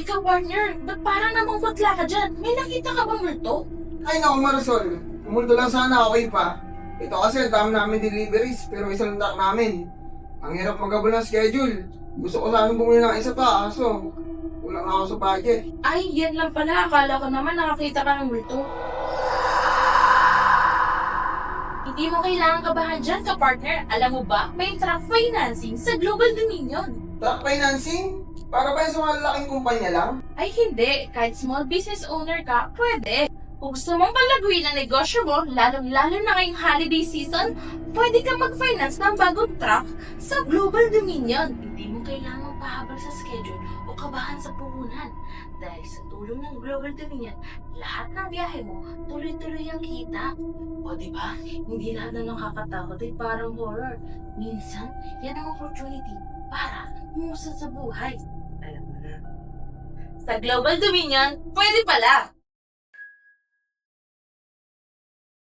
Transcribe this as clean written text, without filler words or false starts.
Teka, partner, ba't parang namumutla ka dyan? May nakita ka bang multo? Ay naku Marisol, umulto lang sana okay pa. Ito kasi ang dami namin deliveries pero isang truck namin. Ang hirap magabol ng schedule. Gusto ko sana bumili ng isa pa kaso kulang ako sa budget. Ay, yan lang pala. Akala ko naman nakakita ka ng multo. Hindi mo kailangan kabahan dyan, ka-partner. Alam mo ba, may truck financing sa Global Dominion. Truck financing? Para ba yung sa mga lalaking kumpanya lang? Ay hindi, kahit small business owner ka, pwede. Kung gusto mong palaguin ang negosyo mo, lalong-lalo na ngayong holiday season, pwede kang mag-finance ng bagong truck sa Global Dominion. Hindi mo kailangang pahabol sa schedule o kabahan sa puhunan. Dahil sa tulong ng Global Dominion, lahat ng biyahe mo, tuloy-tuloy ang kita. O diba, hindi lahat na nakakatakot ay parang horror. Minsan, yan ang opportunity para umusad sa buhay. Alam mo na. Sa Global Dominion, pwede pala!